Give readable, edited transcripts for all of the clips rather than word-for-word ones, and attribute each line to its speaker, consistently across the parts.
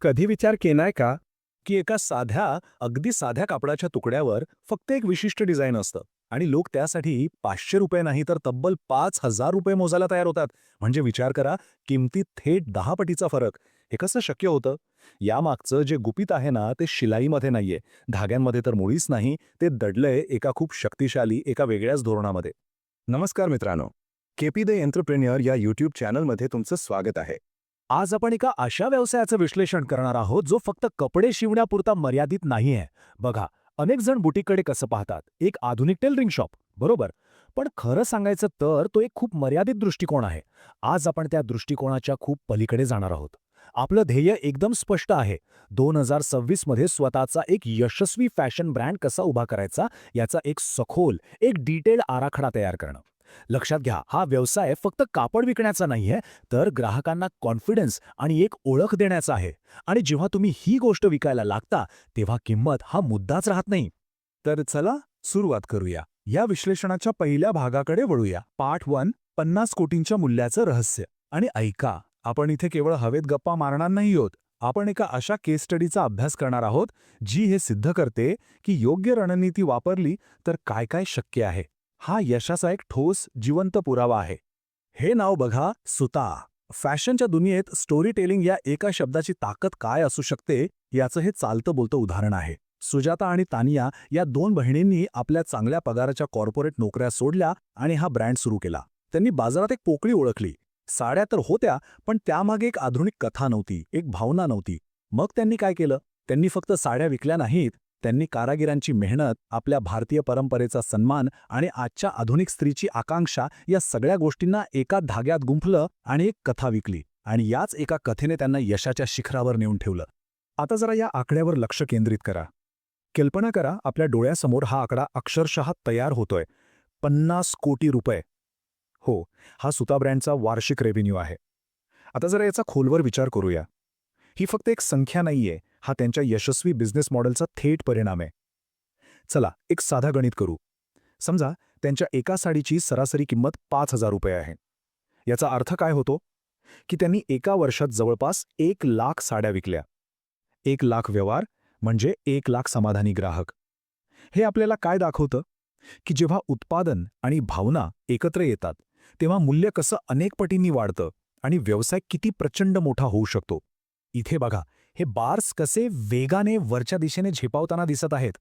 Speaker 1: कधी विचार केलाय का, की एका अगदी साध्या कापडाच्या तुकड्यावर फक्त एक विशिष्ट डिझाईन असतं आणि लोक त्यासाठी ₹500 नाही तर तब्बल ₹5000 मोजायला तयार होतात. म्हणजे विचार करा, किमतीत थेट 10 पटीचा फरक. हे कसं शक्य होतं? यामागचं जे गुपित आहे ना, ते शिलाईमध्ये नाहीये, धाग्यांमध्ये तर मुळीच नाही. ते दडलंय एका खूप शक्तिशाली, एका वेगळ्याच धोरणामध्ये. नमस्कार मित्रांनो, केपी द एंटरप्रेन्युअर या यूट्यूब चॅनलमध्ये तुमचं स्वागत आहे. आज आपण एका अशा व्यवसायाचं विश्लेषण करणार आहोत जो फक्त कपडे शिवण्यापुरता मर्यादित नाहीये. बघा, अनेक जण बुटीककडे कसं पाहतात, एक आधुनिक टेलरिंग शॉप, बरोबर. पण खरं सांगायचं तर तो एक खूप मर्यादित दृष्टिकोन आहे. आज आपण त्या दृष्टिकोनाच्या खूप पलीकडे जाणार आहोत. आपलं ध्येय एकदम स्पष्ट आहे. 2026 मध्ये स्वतःचा एक यशस्वी फॅशन ब्रँड कसा उभा करायचा याचा एक सखोल, एक डिटेल्ड आराखडा तयार करणं. लक्षात घ्या, हा व्यवसाय फक्त कापड विकण्याचा नाहीये, तर ग्राहकांना कॉन्फिडन्स आणि एक ओळख देण्याचा आहे. आणि जेव्हा तुम्ही ही गोष्ट विकायला लागता, तेव्हा किंमत हा मुद्दाच राहत नाही. तर चला सुरुवात करूया. या विश्लेषणाच्या पहिल्या भागाकडे वळूया. पार्ट 1, 50 कोटींच्या मूल्याचं रहस्य. आणि ऐका, आपण इथे केवळ हवेत गप्पा मारणार नाही आहोत. आपण एका अशा केस स्टडीचा अभ्यास करणार आहोत, जी हे सिद्ध करते की योग्य रणनीती वापरली तर काय काय शक्य आहे. हा यशाचा एक ठोस, जिवंत पुरावा आहे. हे नाव बघा, सुता. फॅशनच्या दुनियेत स्टोरी टेलिंग या एका शब्दाची ताकद काय असू शकते याचं हे चालतं बोलतं उदाहरण आहे. सुजाता आणि तानिया या दोन बहिणींनी आपल्या चांगल्या पगाराच्या कॉर्पोरेट नोकऱ्या सोडल्या आणि हा ब्रँड सुरू केला. त्यांनी बाजारात एक पोकळी ओळखली. साड्या तर होत्या, पण त्यामागे एक आधुनिक कथा नव्हती, एक भावना नव्हती. मग त्यांनी काय केलं? त्यांनी फक्त साड्या विकल्या नाहीत, त्यांनी कारागिरांची मेहनत, आपल्या भारतीय परंपरेचा सन्मान आणि आजच्या आधुनिक स्त्रीची आकांक्षा या सगळ्या गोष्टींना एका धाग्यात गुंफलं आणि एक कथा विकली. आणि याच एका कथेने त्यांना यशाच्या शिखरावर नेऊन ठेवलं. आता जरा या आकड्यावर लक्ष केंद्रित करा. कल्पना करा, आपल्या डोळ्यासमोर हा आकडा अक्षरशः तयार होतोय. 50 कोटी रुपये. हो, हा सुता ब्रँडचा वार्षिक रेव्हेन्यू आहे. आता जरा याचा खोलवर विचार करूया. ही फक्त एक संख्या नाहीये, हा त्यांच्या यशस्वी बिझनेस मॉडेलचा थेट परिणाम आहे. चला एक साधा गणित करू. समजा त्यांच्या एका साडीची सरासरी किंमत ₹5000 आहे. याचा अर्थ काय होतो? की त्यांनी एका वर्षात जवळपास 1,00,000 साड्या विकल्या. 1,00,000 व्यवहार म्हणजे 1,00,000 समाधानी ग्राहक. हे आपल्याला काय दाखवतं? की जेव्हा उत्पादन आणि भावना एकत्र येतात, तेव्हा मूल्य कसं अनेक पटींनी वाढतं आणि व्यवसाय किती प्रचंड मोठा होऊ शकतो. इथे बघा, हे बार्स कसे वेगाने वरच्या दिशेने झेपावताना दिसत आहेत.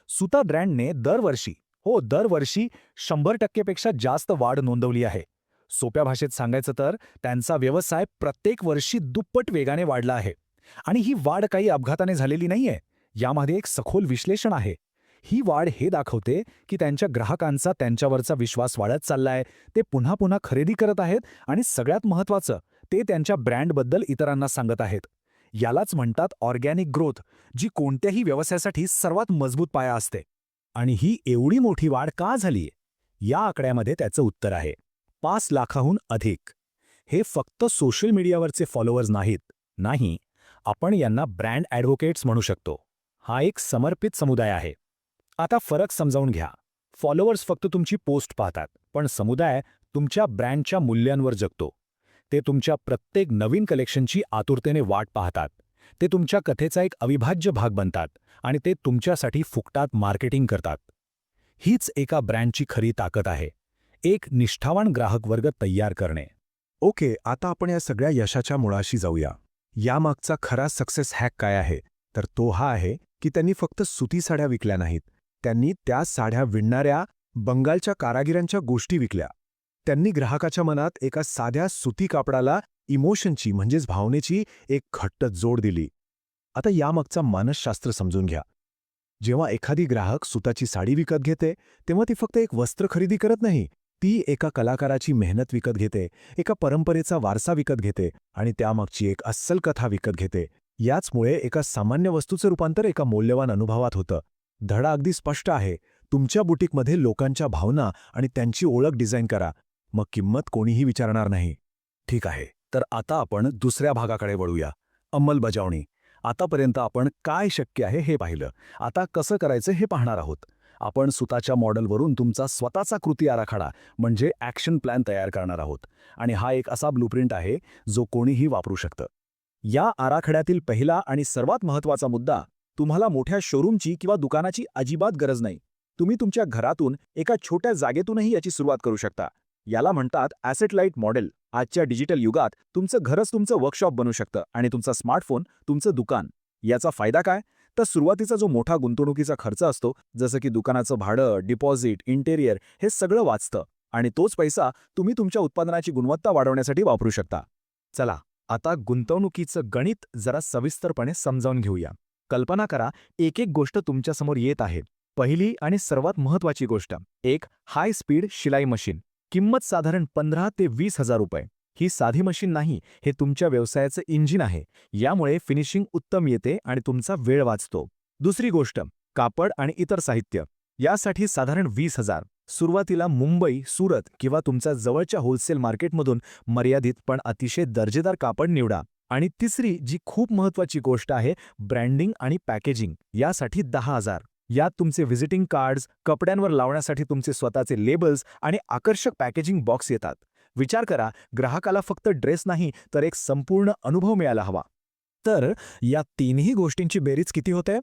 Speaker 1: सुता ब्रँडने दरवर्षी 100% पेक्षा जास्त वाढ नोंदवली आहे. सोप्या भाषेत सांगायचं तर त्यांचा व्यवसाय प्रत्येक वर्षी दुप्पट वेगाने वाढला आहे. आणि ही वाढ काही अपघाताने झालेली नाहीये. यामध्ये एक सखोल विश्लेषण आहे. ही वाढ हे दाखवते की त्यांच्या ग्राहकांचा त्यांच्यावरचा विश्वास वाढत चाललाय, ते पुन्हा पुन्हा खरेदी करत आहेत आणि सगळ्यात महत्त्वाचं, ते त्यांच्या ब्रँडबद्दल इतरांना सांगत आहेत. यालाच म्हणतात ऑर्गॅनिक ग्रोथ, जी कोणत्याही व्यवसायासाठी सर्वात मजबूत पाया असते. आणि ही एवढी मोठी वाढ का झालीय? या आकड्यामध्ये त्याचं उत्तर आहे. 5 लाखाहून अधिक. हे फक्त सोशल मीडियावरचे फॉलोअर्स नाहीत. नाही, आपण यांना ब्रँड ॲडव्होकेट्स म्हणू शकतो. हा एक समर्पित समुदाय आहे. आता फरक समजावून घ्या. फॉलोअर्स फक्त तुमची पोस्ट पाहतात, पण समुदाय तुमच्या ब्रँडच्या मूल्यांवर जगतो. ते तुमच्या प्रत्येक नवीन कलेक्शनची आतुरतेने वाट पाहतात. ते तुमच्या कथेचा एक अविभाज्य भाग बनतात आणि ते तुमच्यासाठी फुकटात मार्केटिंग करतात. हीच एका ब्रँडची खरी ताकद आहे. एक निष्ठावान ग्राहक वर्ग तयार करणे. ओके, आता आपण या सगळ्या यशाच्या मुळाशी जाऊया. यामागचा खरा सक्सेस हॅक काय आहे? तर तो हा आहे की त्यांनी फक्त सुती साड्या विकल्या नाहीत. त्यांनी त्या साड्या विणणाऱ्या बंगालच्या कारागिरांच्या गोष्टी विकल्या. त्यांनी ग्राहकाच्या मनात एका साध्या सुती कापडाला इमोशनची म्हणजेच भावनेची एक घट्ट जोड दिली. आता यामागचा मानसशास्त्र समजून घ्या. जेव्हा एखादी ग्राहक सुताची साडी विकत घेते, तेव्हा ती फक्त एक वस्त्र खरेदी करत नाही. ती एका कलाकाराची मेहनत विकत घेते, एका परंपरेचा वारसा विकत घेते आणि त्यामागची एक अस्सल कथा विकत घेते. याचमुळे एका सामान्य वस्तूचं रूपांतर एका मौल्यवान अनुभवात होतं. धडा अगदी स्पष्ट आहे. तुमच्या बुटीकमध्ये लोकांच्या भावना आणि त्यांची ओळख डिझाईन करा. मग किंमत कोणीही विचारणार नाही. ठीक आहे, तर आता आपण दुसऱ्या भागाकडे वळूया. अंमलबजावणी. आतापर्यंत आपण काय शक्य आहे हे पाहिलं. आता कसं करायचं हे पाहणार आहोत. आपण सुताच्या मॉडेलवरून तुमचा स्वतःचा कृती आराखडा म्हणजे ॲक्शन प्लॅन तयार करणार आहोत. आणि हा एक असा ब्लूप्रिंट आहे जो कोणीही वापरू शकतं. या आराखड्यातील पहिला आणि सर्वात महत्त्वाचा मुद्दा, तुम्हाला मोठ्या शोरूमची किंवा दुकानाची अजिबात गरज नाही. तुम्ही तुमच्या घरातून एका छोट्या जागेतूनही याची सुरुवात करू शकता. याला म्हणतात ॲसेट लाईट मॉडेल. आजच्या डिजिटल युगात तुमचं घरच तुमचं वर्कशॉप बनू शकतं आणि तुमचा स्मार्टफोन तुमचं दुकान. याचा फायदा काय? तर सुरुवातीचा जो मोठा गुंतवणुकीचा खर्च असतो, जसं की दुकानाचं भाडं, डिपॉझिट, इंटेरियर, हे सगळं वाचतं आणि तोच पैसा तुम्ही तुमच्या उत्पादनाची गुणवत्ता वाढवण्यासाठी वापरू शकता. चला, आता गुंतवणुकीचं गणित जरा सविस्तरपणे समजावून घेऊया. कल्पना करा, एक गोष्ट तुमच्यासमोर येत आहे. पहिली आणि सर्वात महत्त्वाची गोष्ट, एक हाय स्पीड शिलाई मशीन. किंमत साधारण 15 ते 20,000 रुपये. ही साधी मशीन नाही, हे तुमच्या व्यवसायाचं इंजिन आहे. यामुळे फिनिशिंग उत्तम येते आणि तुमचा वेळ वाचतो. दुसरी गोष्ट, कापड आणि इतर साहित्य. यासाठी साधारण 20,000. सुरुवातीला मुंबई, सुरत किंवा तुमच्या जवळच्या होलसेल मार्केटमधून मर्यादित पण अतिशय दर्जेदार कापड निवडा. आणि तिसरी जी खूप महत्त्वाची गोष्ट आहे, ब्रँडिंग आणि पॅकेजिंग. यासाठी 10,000. यात तुमचे व्हिजिटिंग कार्ड्स, कपड्यांवर लावण्यासाठी तुमचे स्वतःचे लेबल्स आणि आकर्षक पॅकेजिंग बॉक्स येतात. विचार करा, ग्राहकाला फक्त ड्रेस नाही तर एक संपूर्ण अनुभव मिळायला हवा. तर या तिन्ही गोष्टींची बेरीज किती होते?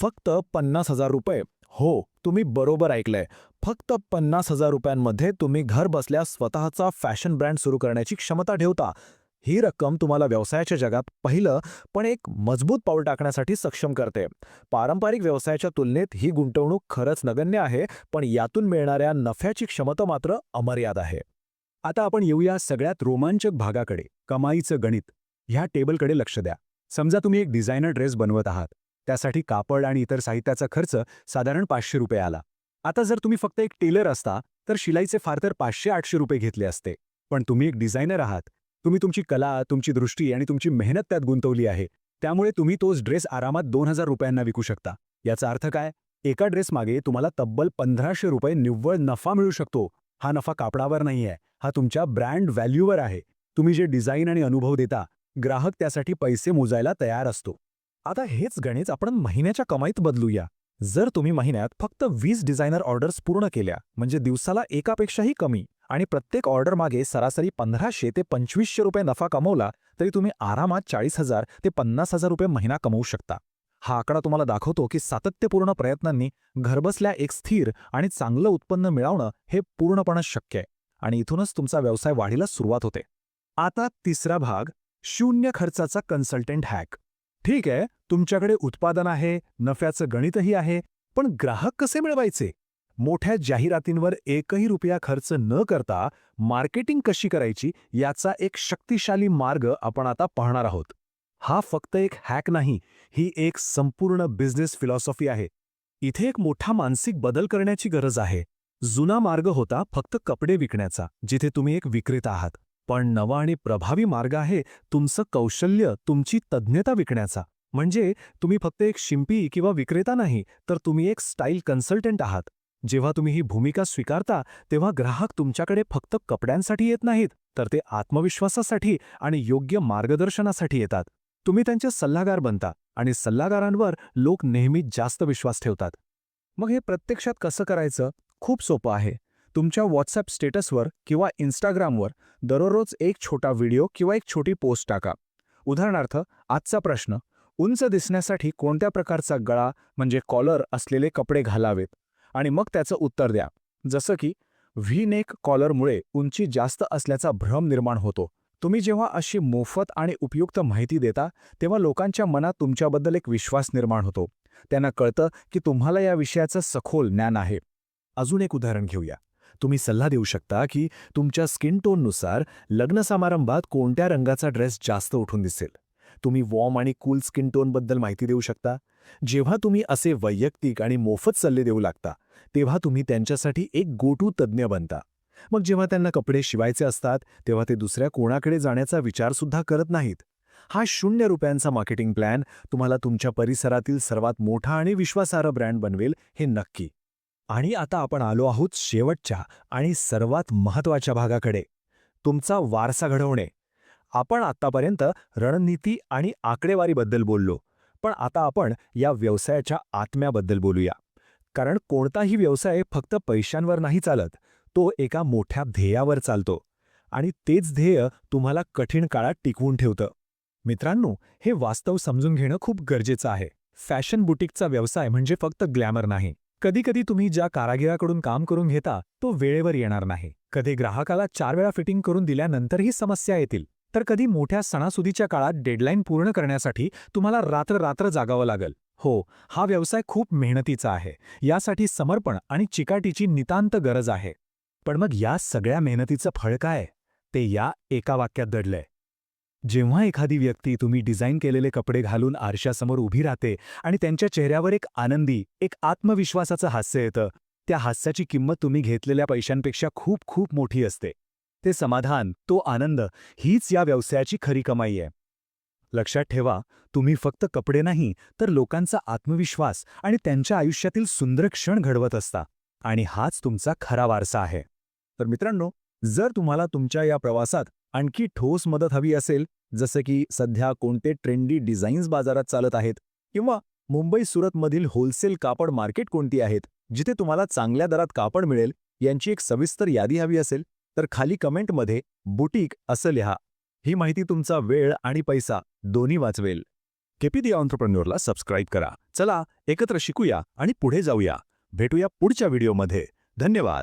Speaker 1: फक्त 50,000 रुपये. हो, तुम्ही बरोबर ऐकलंय. फक्त 50,000 रुपयांमध्ये तुम्ही घर बसल्या स्वतःचा फॅशन ब्रँड सुरू करण्याची क्षमता ठेवता. ही रक्कम तुम्हाला व्यवसायाच्या जगात पहिलं पण एक मजबूत पाऊल टाकण्यासाठी सक्षम करते. पारंपरिक व्यवसायाच्या तुलनेत ही गुंतवणूक खरंच नगण्य आहे, पण यातून मिळणाऱ्या नफ्याची क्षमता मात्र अमर्याद आहे. आता आपण येऊया सगळ्यात रोमांचक भागाकडे, कमाईचं गणित. ह्या टेबलकडे लक्ष द्या. समजा तुम्ही एक डिझायनर ड्रेस बनवत आहात. त्यासाठी कापड आणि इतर साहित्याचा खर्च साधारण 500 रुपये आला. आता जर तुम्ही फक्त एक टेलर असता तर शिलाईचे फार तर 500-800 रुपये घेतले असते. पण तुम्ही एक डिझायनर आहात. तुम्ही तुमची कला, तुमची दृष्टी आणि तुमची मेहनत त्यात गुंतवली आहे. त्यामुळे तुम्ही तोच ड्रेस आरामात 2,000 रुपयांना विकू शकता. याचा अर्थ काय? एका ड्रेसमागे तुम्हाला तब्बल 1,500 रुपये निव्वळ नफा मिळू शकतो. हा नफा कापडावर नाहीये, हा तुमच्या ब्रँड व्हॅल्यूवर आहे. तुम्ही जे डिझाईन आणि अनुभव देता, ग्राहक त्यासाठी पैसे मोजायला तयार असतो. आता हेच गणित आपण महिन्याच्या कमाईत बदलूया. जर तुम्ही महिन्यात फक्त 20 डिझायनर ऑर्डर्स पूर्ण केल्या, म्हणजे दिवसाला एकापेक्षाही कमी, आणि प्रत्येक ऑर्डरमागे सरासरी 1,500 ते 2,500 रुपये नफा कमवला, तरी तुम्ही आरामात 40,000 ते 50,000 रुपये महिना कमवू शकता. हा आकडा तुम्हाला दाखवतो की सातत्यपूर्ण प्रयत्नांनी घरबसल्या एक स्थिर आणि चांगलं उत्पन्न मिळवणं हे पूर्णपणे शक्य आहे. आणि इथूनच तुमचा व्यवसाय वाढीला सुरुवात होते. आता तिसरा भाग, शून्य खर्चाचा कन्सल्टंट हॅक. ठीक आहे, तुमच्याकडे उत्पादन आहे, नफ्याचं गणितही आहे, पण ग्राहक कसे मिळवायचे? मोठ्या जाहिरातींवर एकही रुपया खर्च न करता मार्केटिंग कशी करायची याचा एक शक्तिशाली मार्ग आपण आता पाहणार आहोत. हा फक्त एक हॅक नाही, ही एक संपूर्ण बिझनेस फिलॉसॉफी आहे. इथे एक मोठा मानसिक बदल करण्याची गरज आहे. जुना मार्ग होता फक्त कपडे विकण्याचा, जिथे तुम्ही एक विक्रेता आहात. पण नवा आणि प्रभावी मार्ग आहे तुमचं कौशल्य, तुमची तज्ज्ञता विकण्याचा. म्हणजे तुम्ही फक्त एक शिंपी किंवा विक्रेता नाही, तर तुम्ही एक स्टाईल कन्सल्टंट आहात. जेव्हा तुम्ही ही भूमिका स्वीकारता, तेव्हा ग्राहक तुमच्याकडे फक्त कपड्यांसाठी येत नाहीत, तर ते आत्मविश्वासासाठी आणि योग्य मार्गदर्शनासाठी येतात. तुम्ही त्यांचे सल्लागार बनता आणि सल्लागारांवर लोक नेहमीच जास्त विश्वास ठेवतात. मग हे प्रत्यक्षात कसं करायचं? खूप सोपं आहे. तुमच्या व्हॉट्सॲप स्टेटसवर किंवा इंस्टाग्रामवर दररोज एक छोटा व्हिडिओ किंवा एक छोटी पोस्ट टाका. उदाहरणार्थ, आजचा प्रश्न, उंच दिसण्यासाठी कोणत्या प्रकारचा गळा म्हणजे कॉलर असलेले कपडे घालावेत? आणि मग त्याचं उत्तर द्या. जसं की, व्ही नेक कॉलरमुळे उंची जास्त असल्याचा भ्रम निर्माण होतो. तुम्ही जेव्हा अशी मोफत आणि उपयुक्त माहिती देता, तेव्हा लोकांच्या मनात तुमच्याबद्दल एक विश्वास निर्माण होतो. त्यांना कळतं की तुम्हाला या विषयाचं सखोल ज्ञान आहे. अजून एक उदाहरण घेऊया. तुम्ही सल्ला देऊ शकता की तुमच्या स्किन टोननुसार लग्न समारंभात कोणत्या रंगाचा ड्रेस जास्त उठून दिसेल. तुम्ही वॉर्म आणि कूल स्किन टोनबद्दल माहिती देऊ शकता. जेव्हा तुम्ही असे वैयक्तिक आणि मोफत सल्ले देऊ लागता, तेव्हा तुम्ही त्यांच्यासाठी एक गो टू तज्ज्ञ बनता. मग जेव्हा त्यांना कपडे शिवायचे असतात, तेव्हा ते दुसऱ्या कोणाकडे जाण्याचा विचारसुद्धा करत नाहीत. हा 0 रुपयांचा मार्केटिंग प्लॅन तुम्हाला तुमच्या परिसरातील सर्वात मोठा आणि विश्वासार्ह ब्रँड बनवेल, हे नक्की. आणि आता आपण आलो आहोत शेवटच्या आणि सर्वात महत्त्वाच्या भागाकडे, तुमचा वारसा घडवणे. आपण आत्तापर्यंत रणनीती आणि आकडेवारीबद्दल बोललो, पण आता आपण या व्यवसायाच्या आत्म्याबद्दल बोलूया. कारण कोणताही व्यवसाय फक्त पैशांवर नाही चालत, तो एका मोठ्या ध्येयावर चालतो. आणि तेच ध्येय तुम्हाला कठीण काळात टिकवून ठेवतं. मित्रांनो, हे वास्तव समजून घेणं खूप गरजेचं आहे. फॅशन बुटीकचा व्यवसाय म्हणजे फक्त ग्लॅमर नाही. कधी-कधी तुम्ही ज्या कारागिराकडून काम करून घेता, तो वेळेवर येणार नाही. कधी ग्राहकाला 4 वेळा फिटिंग करून दिल्यानंतरही समस्या येतील. तर कधी मोठ्या सणासुदीच्या काळात डेडलाईन पूर्ण करण्यासाठी तुम्हाला रात्र-रात्र जागावं लागेल. हो, हा व्यवसाय खूप मेहनतीचा आहे. यासाठी समर्पण आणि चिकाटीची नितांत गरज आहे. पण मग या सगळ्या मेहनतीचं फळ काय? ते या एका वाक्यात दडलंय. जेव्हा एखादी व्यक्ती तुम्ही डिझाईन केलेले कपडे घालून आरशासमोर उभी राहते आणि त्यांच्या चेहऱ्यावर एक आनंदी, एक आत्मविश्वासाचं हास्य येतं, त्या हास्याची किंमत तुम्ही घेतलेल्या पैशांपेक्षा खूप खूप मोठी असते. ते समाधान, तो आनंद, हीच या व्यवसायाची खरी कमाई आहे. लक्षात ठेवा, तुम्ही फक्त कपडे नाही, तर लोकांचा आत्मविश्वास आणि त्यांच्या आयुष्यातील सुंदर क्षण घडवत असता. आणि हाच तुमचा खरा वारसा आहे. तर मित्रांनो, जर तुम्हाला तुमच्या या प्रवासात आणखी ठोस मदत हवी असेल, जसं की सध्या कोणते ट्रेंडी डिझाईन्स बाजारात चालत आहेत किंवा मुंबई-सुरतमधील होलसेल कापड मार्केट कोणती आहेत, जिथे तुम्हाला चांगल्या दरात कापड मिळेल, यांची एक सविस्तर यादी हवी असेल, तर खाली कमेंटमध्ये बुटीक असं लिहा. ही माहिती तुमचा वेळ आणि पैसा दोन्ही वाचवेल. केपी दी एंटरप्रेन्योरला सबस्क्राईब करा. चला, एकत्र शिकूया आणि पुढे जाऊया. भेटूया पुढच्या व्हिडिओमध्ये. धन्यवाद.